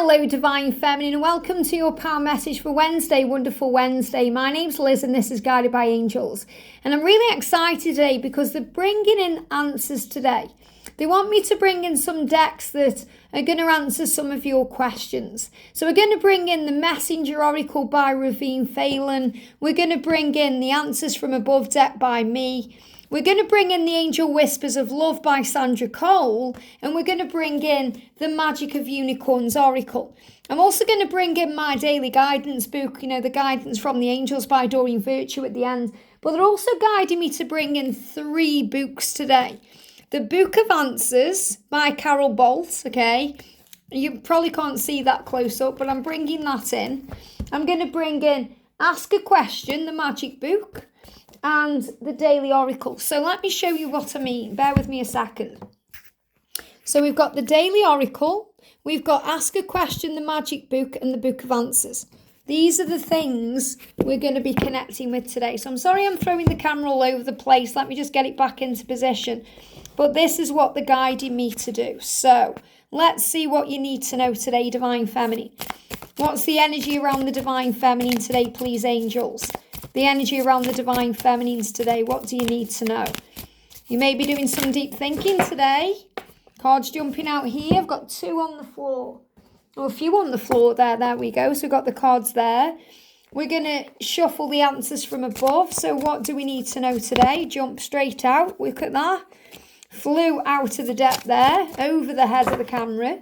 Hello, Divine Feminine, and welcome to your power message for Wednesday, Wonderful Wednesday. My name's Liz, and this is Guided by Angels. And I'm really excited today because they're bringing in answers today. They want me to bring in some decks that are going to answer some of your questions. So we're going to bring in the Messenger Oracle by Ravine Phelan. We're going to bring in the Answers from Above deck by me. We're going to bring in the Angel Whispers of Love by Sandra Cole, and we're going to bring in the Magic of Unicorns Oracle. I'm also going to bring in my daily guidance book, the guidance from the angels by Doreen at the end. But they're also guiding me to bring in 3 books today. The Book of Answers by Carol Bolt, okay? You probably can't see that close up, but I'm bringing that in. I'm going to bring in Ask a Question, the magic book, and the Daily Oracle. So let me show you what I mean. Bear with me a second. So we've got the Daily Oracle, we've got Ask a Question, the magic book, and the Book of Answers. These are the things we're going to be connecting with today. So I'm sorry I'm throwing the camera all over the place. Let me just get it back into position. But this is what they're guiding me to do. So let's see what you need to know today, Divine Feminine. What's the energy around the Divine Feminine today, please, angels? The energy around the Divine Feminines today. What do you need to know? You may be doing some deep thinking today. Cards jumping out here. I've got 2 on the floor. Or a few on the floor there. There we go. So we've got the cards there. We're going to shuffle the answers from above. So what do we need to know today? Jump straight out. Look at that. Flew out of the deck there. Over the head of the camera.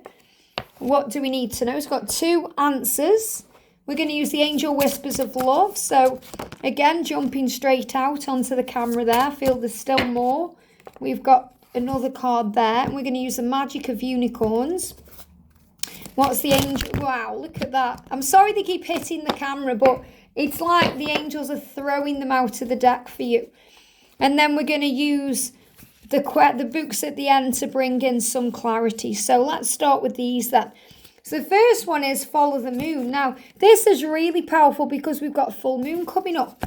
What do we need to know? It's got 2 answers. We're going to use the Angel Whispers of Love. So, again, jumping straight out onto the camera there. Feel there's still more. We've got another card there. And we're going to use the Magic of Unicorns. What's the angel? Wow, look at that. I'm sorry they keep hitting the camera, but it's like the angels are throwing them out of the deck for you. And then we're going to use the books at the end to bring in some clarity. So, let's start with these then. So the first one is Follow the Moon. Now, this is really powerful because we've got full moon coming up.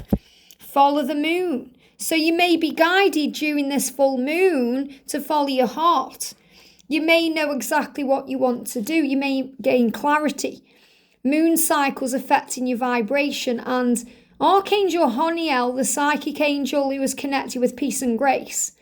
Follow the moon. So you may be guided during this full moon to follow your heart. You may know exactly what you want to do. You may gain clarity. Moon cycles affecting your vibration. And Archangel Honiel, the psychic angel who is connected with peace and grace.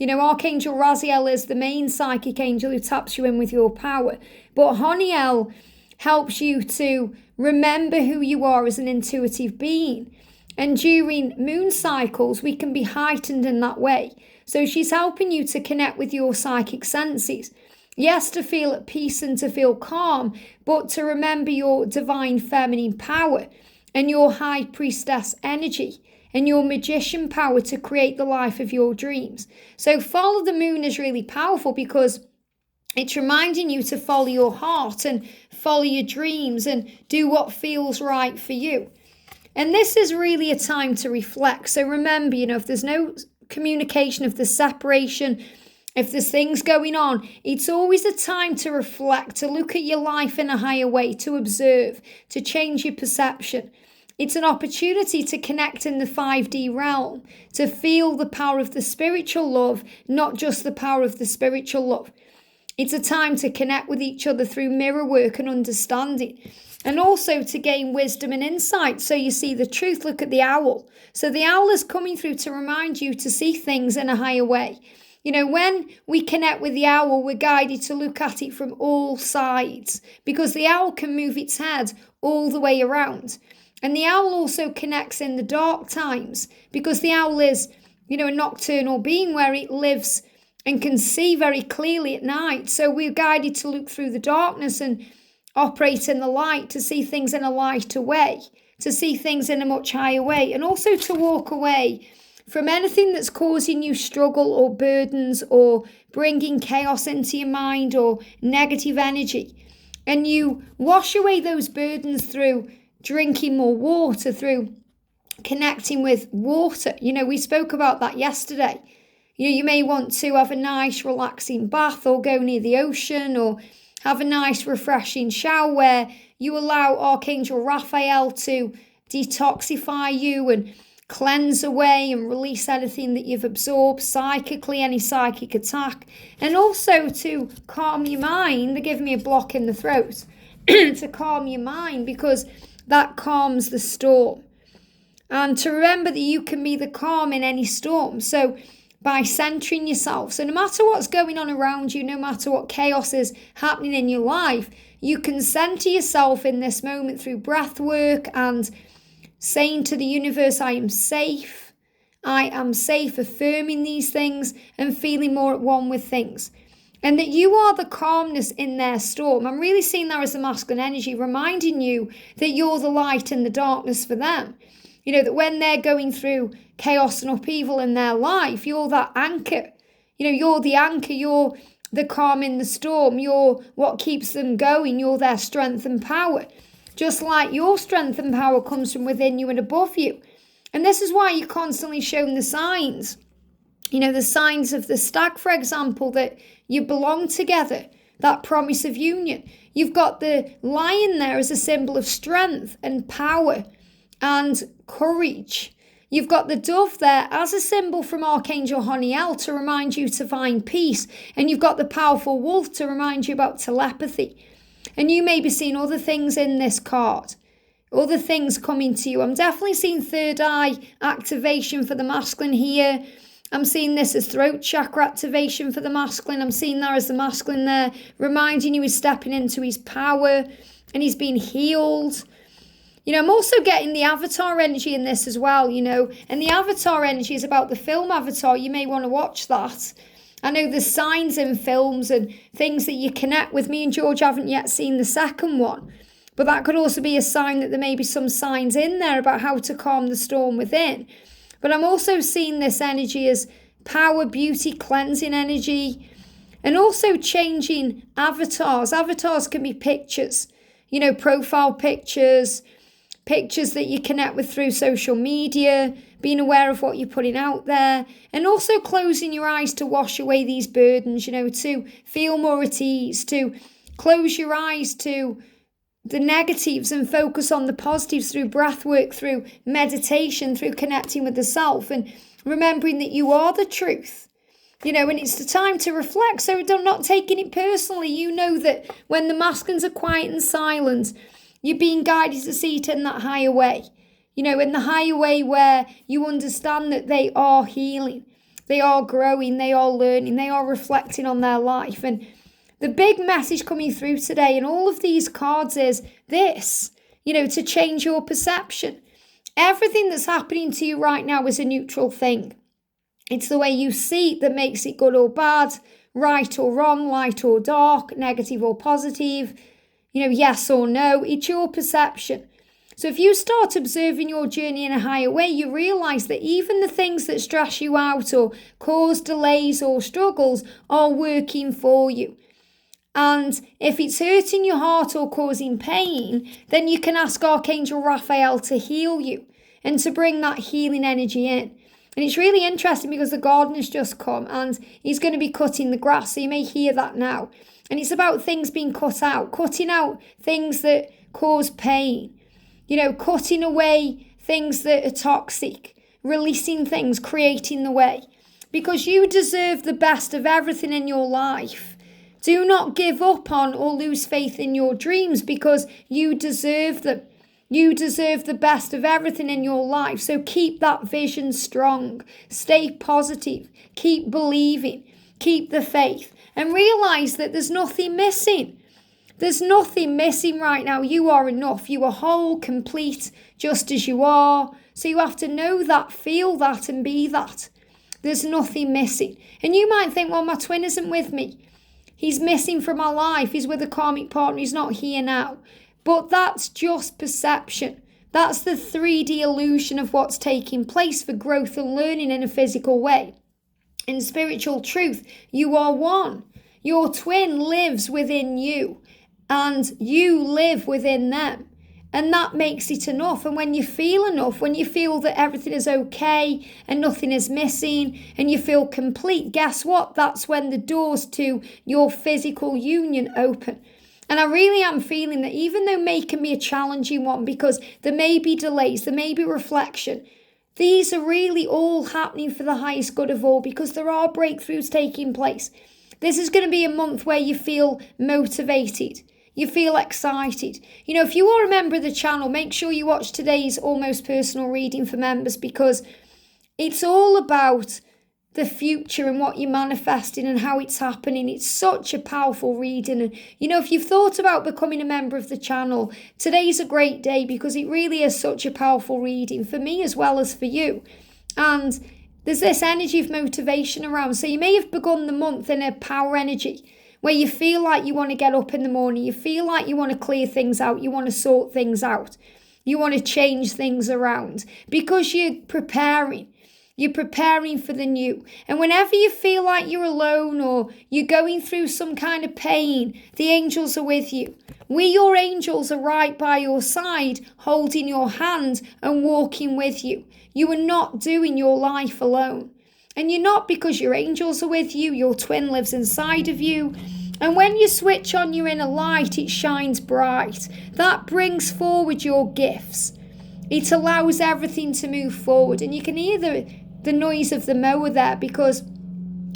Archangel Raziel is the main psychic angel who taps you in with your power. But Honiel helps you to remember who you are as an intuitive being. And during moon cycles, we can be heightened in that way. So she's helping you to connect with your psychic senses. Yes, to feel at peace and to feel calm, but to remember your divine feminine power and your high priestess energy. And your magician power to create the life of your dreams. So Follow the Moon is really powerful because it's reminding you to follow your heart and follow your dreams and do what feels right for you. And this is really a time to reflect. So remember, if there's no communication, if there's separation, if there's things going on, it's always a time to reflect, to look at your life in a higher way, to observe, to change your perception. It's an opportunity to connect in the 5D realm, to feel the power of the spiritual love, not just the power of the spiritual love. It's a time to connect with each other through mirror work and understanding, and also to gain wisdom and insight so you see the truth. Look at the owl. So the owl is coming through to remind you to see things in a higher way. When we connect with the owl, we're guided to look at it from all sides because the owl can move its head all the way around. And the owl also connects in the dark times because the owl is, a nocturnal being where it lives and can see very clearly at night. So we're guided to look through the darkness and operate in the light, to see things in a lighter way, to see things in a much higher way, and also to walk away from anything that's causing you struggle or burdens or bringing chaos into your mind or negative energy. And you wash away those burdens through drinking more water, through connecting with water. We spoke about that yesterday. You may want to have a nice relaxing bath or go near the ocean or have a nice refreshing shower where you allow Archangel Raphael to detoxify you and cleanse away and release anything that you've absorbed psychically, any psychic attack, and also to calm your mind. They're giving me a block in the throat. to calm your mind, because that calms the storm. And to remember that you can be the calm in any storm. So by centering yourself, so no matter what's going on around you, no matter what chaos is happening in your life, you can center yourself in this moment through breath work and saying to the universe, I am safe, affirming these things and feeling more at one with things. And that you are the calmness in their storm. I'm really seeing that as the masculine energy, reminding you that you're the light in the darkness for them. You know, that when they're going through chaos and upheaval in their life, you're that anchor. You know, you're the anchor, you're the calm in the storm, you're what keeps them going, you're their strength and power. Just like your strength and power comes from within you and above you. And this is why you're constantly shown the signs. You know, the signs of the stag, for example, that you belong together, that promise of union. You've got the lion there as a symbol of strength and power and courage. You've got the dove there as a symbol from Archangel Haniel to remind you to find peace. And you've got the powerful wolf to remind you about telepathy. And you may be seeing other things in this card, other things coming to you. I'm definitely seeing third eye activation for the masculine here. I'm seeing this as throat chakra activation for the masculine. I'm seeing that as the masculine there, reminding you he's stepping into his power and he's being healed. You know, I'm also getting the avatar energy in this as well, you know, and the avatar energy is about the film Avatar. You may want to watch that. I know there's signs in films and things that you connect with. Me and George haven't yet seen the second one, but that could also be a sign that there may be some signs in there about how to calm the storm within. But I'm also seeing this energy as power, beauty, cleansing energy, and also changing avatars. Avatars can be pictures, you know, profile pictures, pictures that you connect with through social media, being aware of what you're putting out there, and also closing your eyes to wash away these burdens, you know, to feel more at ease, to close your eyes to the negatives and focus on the positives through breath work, through meditation, through connecting with the self and remembering that you are the truth. You know, and it's the time to reflect, so not taking it personally. You know that when the masculines are quiet and silent, you're being guided to see it in that higher way. You know, in the higher way where you understand that they are healing, they are growing, they are learning, they are reflecting on their life. And the big message coming through today in all of these cards is this, you know, to change your perception. Everything that's happening to you right now is a neutral thing. It's the way you see it that makes it good or bad, right or wrong, light or dark, negative or positive, you know, yes or no. It's your perception. So if you start observing your journey in a higher way, you realise that even the things that stress you out or cause delays or struggles are working for you. And if it's hurting your heart or causing pain, then you can ask Archangel Raphael to heal you and to bring that healing energy in. And it's really interesting because the gardener's just come and he's going to be cutting the grass. So you may hear that now. And it's about things being cut out, cutting out things that cause pain, you know, cutting away things that are toxic, releasing things, creating the way. Because you deserve the best of everything in your life. Do not give up on or lose faith in your dreams because you deserve them. You deserve the best of everything in your life. So keep that vision strong. Stay positive. Keep believing. Keep the faith. And realise that there's nothing missing. There's nothing missing right now. You are enough. You are whole, complete, just as you are. So you have to know that, feel that, and be that. There's nothing missing. And you might think, well, my twin isn't with me. He's missing from my life. He's with a karmic partner. He's not here now. But that's just perception. That's the 3D illusion of what's taking place for growth and learning in a physical way. In spiritual truth, you are one. Your twin lives within you and you live within them. And that makes it enough. And when you feel enough, when you feel that everything is okay and nothing is missing and you feel complete, guess what? That's when the doors to your physical union open. And I really am feeling that even though May can be a challenging one because there may be delays, there may be reflection, these are really all happening for the highest good of all because there are breakthroughs taking place. This is going to be a month where you feel motivated. You feel excited. If you are a member of the channel, make sure you watch today's Almost Personal reading for members, because it's all about the future and what you're manifesting and how it's happening. It's such a powerful reading. And, if you've thought about becoming a member of the channel, today's a great day, because it really is such a powerful reading for me as well as for you. And there's this energy of motivation around. So you may have begun the month in a power energy where you feel like you want to get up in the morning. You feel like you want to clear things out. You want to sort things out. You want to change things around because you're preparing. You're preparing for the new. And whenever you feel like you're alone or you're going through some kind of pain, the angels are with you. Your angels, are right by your side, holding your hand and walking with you. You are not doing your life alone. And you're not, because your angels are with you. Your twin lives inside of you. And when you switch on your inner light, it shines bright. That brings forward your gifts. It allows everything to move forward. And you can hear the noise of the mower there, because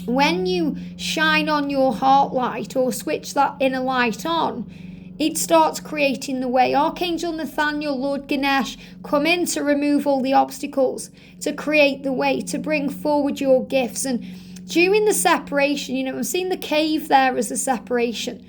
when you shine on your heart light or switch that inner light on, it starts creating the way. Archangel Nathaniel, Lord Ganesh, come in to remove all the obstacles, to create the way, to bring forward your gifts. And during the separation, I'm seeing the cave there as a separation.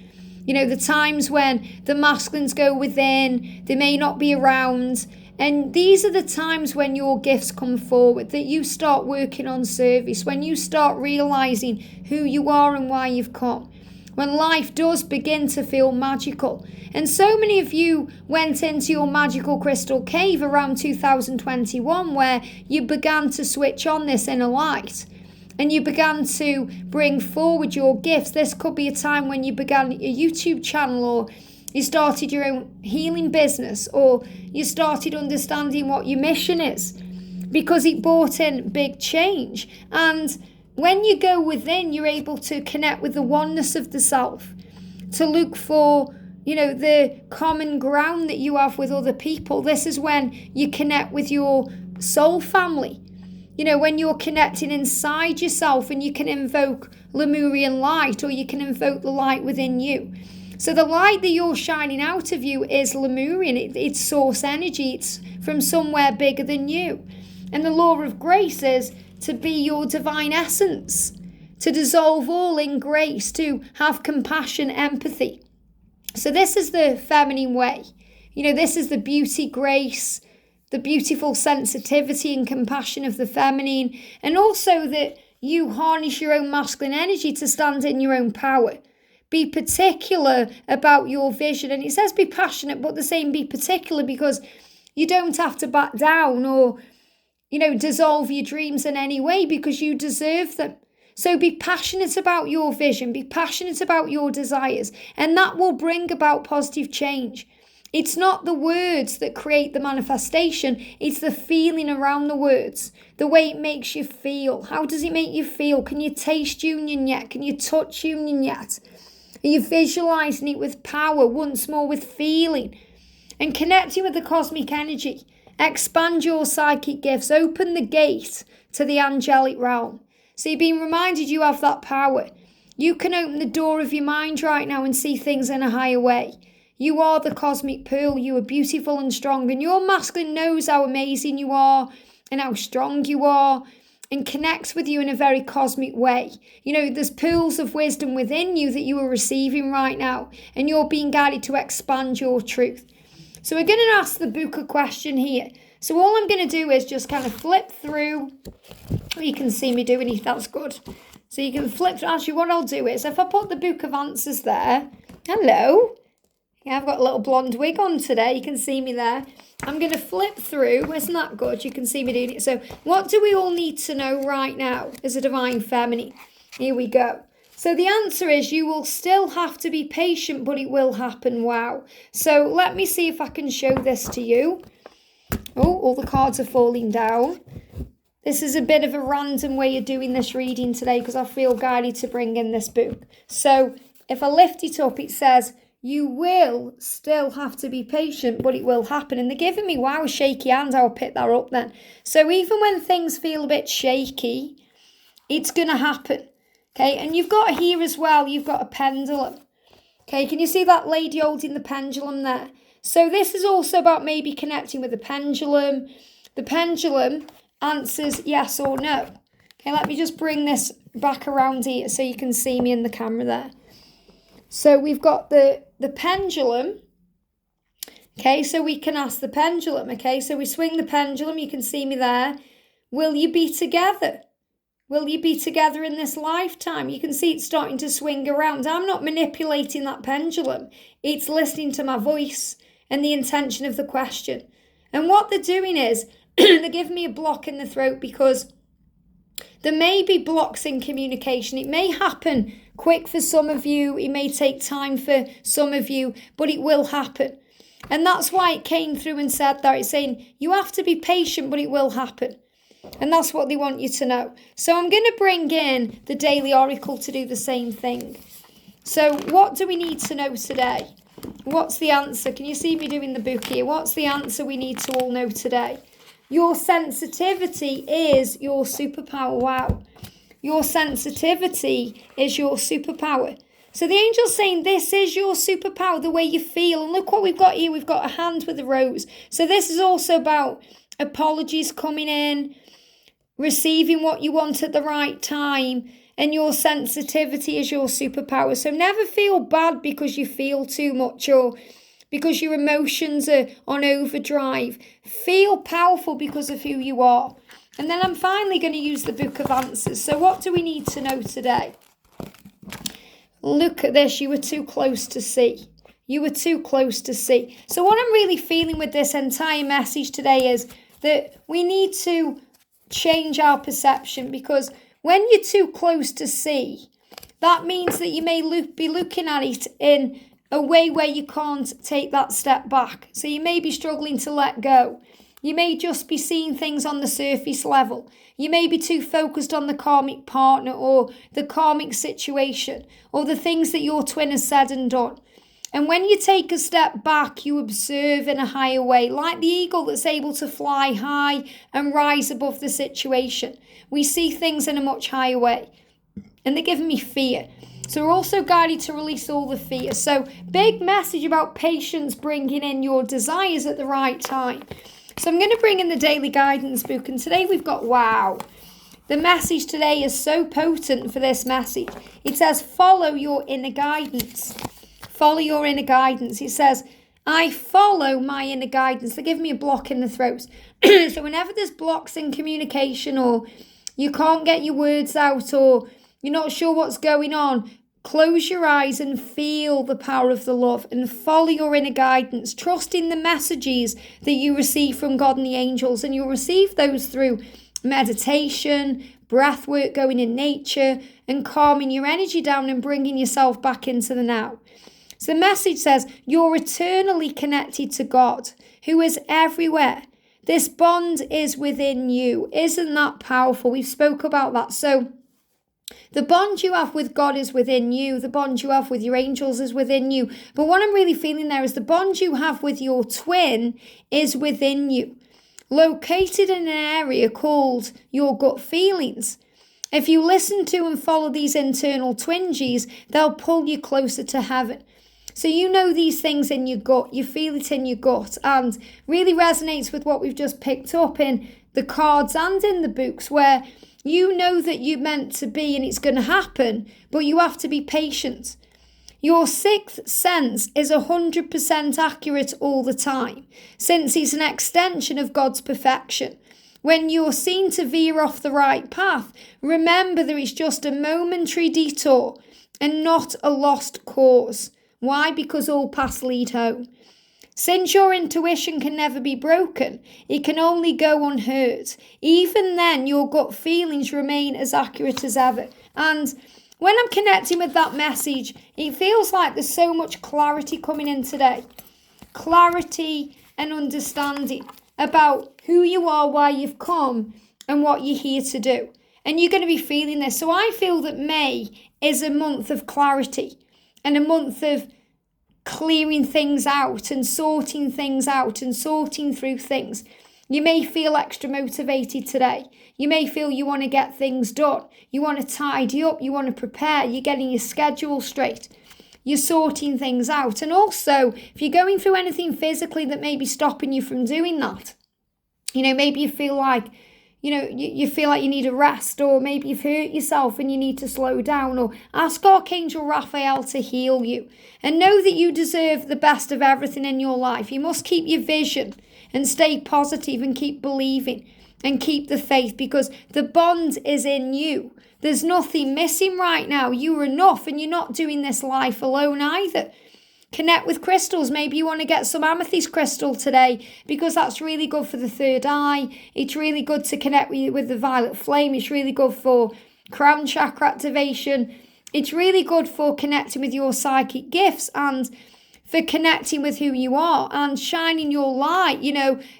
The times when the masculines go within, they may not be around. And these are the times when your gifts come forward, that you start working on service, when you start realizing who you are and why you've come, when life does begin to feel magical. And so many of you went into your magical crystal cave around 2021, where you began to switch on this inner light and you began to bring forward your gifts. This could be a time when you began a YouTube channel, or you started your own healing business, or you started understanding what your mission is, because it brought in big change. And when you go within, you're able to connect with the oneness of the self, to look for, the common ground that you have with other people. This is when you connect with your soul family. When you're connecting inside yourself, and you can invoke Lemurian light, or you can invoke the light within you. So the light that you're shining out of you is Lemurian. It's source energy. It's from somewhere bigger than you. And the law of grace is to be your divine essence, to dissolve all in grace, to have compassion, empathy. So this is the feminine way. This is the beauty, grace, the beautiful sensitivity and compassion of the feminine. And also that you harness your own masculine energy to stand in your own power. Be particular about your vision. And it says be passionate, but the same be particular, because you don't have to back down or, dissolve your dreams in any way, because you deserve them. So be passionate about your vision, be passionate about your desires, and that will bring about positive change. It's not the words that create the manifestation, it's the feeling around the words, the way it makes you feel. How does it make you feel? Can you taste union yet? Can you touch union yet? Are you visualizing it with power, once more with feeling? And connecting with the cosmic energy. Expand your psychic gifts. Open the gate to the angelic realm. So you're being reminded you have that power. You can open the door of your mind right now and see things in a higher way. You are the cosmic pearl. You are beautiful and strong. And your masculine knows how amazing you are and how strong you are, and connects with you in a very cosmic way. There's pearls of wisdom within you that you are receiving right now, and you're being guided to expand your truth. So we're going to ask the book a question here. So all I'm going to do is just kind of flip through. You can see me doing it, that's good. So you can flip through. Actually, what I'll do is, if I put the book of answers there, hello. Yeah, I've got a little blonde wig on today. You can see me there. I'm going to flip through. Isn't that good? You can see me doing it. So what do we all need to know right now as a divine feminine? Here we go. So the answer is you will still have to be patient, but it will happen. Wow. So let me see if I can show this to you. Oh, all the cards are falling down. This is a bit of a random way of doing this reading today, because I feel guided to bring in this book. So if I lift it up, it says, you will still have to be patient, but it will happen. And they're giving me, wow, shaky hands. I'll pick that up then. So even when things feel a bit shaky, it's going to happen. Okay, and you've got here as well, you've got a pendulum. Okay, can you see that lady holding the pendulum there? So this is also about maybe connecting with the pendulum. The pendulum answers yes or no. Okay, let me just bring this back around here so you can see me in the camera there. So we've got the pendulum. Okay, so we can ask the pendulum. Okay, so we swing the pendulum. You can see me there. Will you be together? Will you be together in this lifetime? You can see it's starting to swing around. I'm not manipulating that pendulum. It's listening to my voice and the intention of the question. And what they're doing is they're giving me a block in the throat because there may be blocks in communication. It may happen quick for some of you. It may take time for some of you, but it will happen. And that's why it came through and said that. It's saying you have to be patient, but it will happen. And that's what they want you to know. So I'm going to bring in the Daily Oracle to do the same thing. So what do we need to know today? What's the answer? Can you see me doing the book here? What's the answer we need to all know today? Your sensitivity is your superpower. Wow. Your sensitivity is your superpower. So the angel's saying this is your superpower, the way you feel. And look what we've got here. We've got a hand with a rose. So this is also about apologies coming in, receiving what you want at the right time, and your sensitivity is your superpower. So never feel bad because you feel too much or because your emotions are on overdrive. Feel powerful because of who you are. And then I'm finally going to use the Book of Answers. So what do we need to know today? Look at this. You were too close to see. You were too close to see. So what I'm really feeling with this entire message today is that we need to change our perception, because when you're too close to see, that means that you may be looking at it in a way where you can't take that step back. So you may be struggling to let go. You may just be seeing things on the surface level. You may be too focused on the karmic partner or the karmic situation or the things that your twin has said and done. And when you take a step back, you observe in a higher way, like the eagle that's able to fly high and rise above the situation. We see things in a much higher way. And they're giving me fear. So we're also guided to release all the fear. So big message about patience, bringing in your desires at the right time. So I'm going to bring in the Daily Guidance book. And today we've got, wow. The message today is so potent for this message. It says, follow your inner guidance. Follow your inner guidance. It says, I follow my inner guidance. They give me a block in the throat. So whenever there's blocks in communication, or you can't get your words out, or you're not sure what's going on, close your eyes and feel the power of the love and follow your inner guidance. Trust in the messages that you receive from God and the angels. And you'll receive those through meditation, breath work, going in nature, and calming your energy down and bringing yourself back into the now. So the message says, you're eternally connected to God, who is everywhere. This bond is within you. Isn't that powerful? We've spoke about that. So the bond you have with God is within you. The bond you have with your angels is within you. But what I'm really feeling there is the bond you have with your twin is within you, located in an area called your gut feelings. If you listen to and follow these internal twinges, they'll pull you closer to heaven. So you know these things in your gut, you feel it in your gut, and really resonates with what we've just picked up in the cards and in the books, where you know that you're meant to be and it's going to happen, but you have to be patient. Your sixth sense is 100% accurate all the time, since it's an extension of God's perfection. When you're seen to veer off the right path, remember that it's just a momentary detour and not a lost cause. Why? Because all paths lead home. Since your intuition can never be broken, it can only go unhurt. Even then, your gut feelings remain as accurate as ever. And when I'm connecting with that message, it feels like there's so much clarity coming in today. Clarity and understanding about who you are, why you've come, and what you're here to do. And you're going to be feeling this. So I feel that May is a month of clarity and a month of clearing things out and sorting things out and sorting through things. You may feel extra motivated today. You may feel you want to get things done. You want to tidy up. You want to prepare. You're getting your schedule straight. you're sorting things out. And also, if you're going through anything physically that may be stopping you from doing that, maybe you feel like, you feel like you need a rest, or maybe you've hurt yourself and you need to slow down, or ask Archangel Raphael to heal you. And know that you deserve the best of everything in your life. You must keep your vision and stay positive and keep believing and keep the faith, because the bond is in you. There's nothing missing right now. You're enough, and you're not doing this life alone either. Connect with crystals. Maybe you want to get some amethyst crystal today, because that's really good for the third eye. It's really good to connect with the violet flame. It's really good for crown chakra activation. It's really good for connecting with your psychic gifts and for connecting with who you are and shining your light,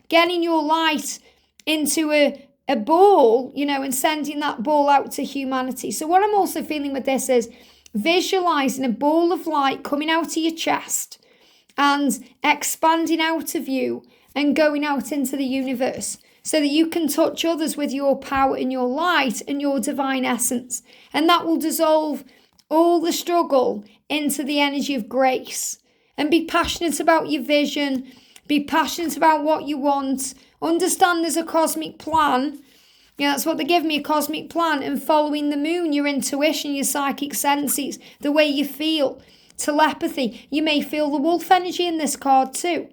getting your light into a ball, and sending that ball out to humanity. So what I'm also feeling with this is visualizing a ball of light coming out of your chest and expanding out of you and going out into the universe, so that you can touch others with your power and your light and your divine essence. And that will dissolve all the struggle into the energy of grace. And be passionate about your vision. Be passionate about what you want. Understand there's a cosmic plan. That's what they give me, a cosmic plan. And following the moon, your intuition, your psychic senses, the way you feel, telepathy. You may feel the wolf energy in this card too.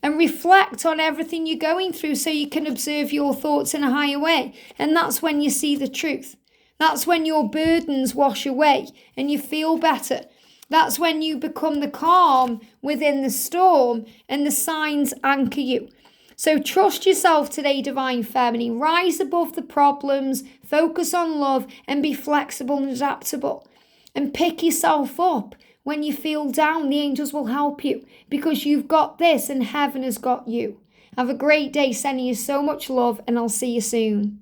And reflect on everything you're going through, so you can observe your thoughts in a higher way. And that's when you see the truth. That's when your burdens wash away and you feel better. That's when you become the calm within the storm and the signs anchor you. So trust yourself today, Divine Feminine. Rise above the problems, focus on love, and be flexible and adaptable. And pick yourself up when you feel down. The angels will help you, because you've got this and heaven has got you. Have a great day, sending you so much love, and I'll see you soon.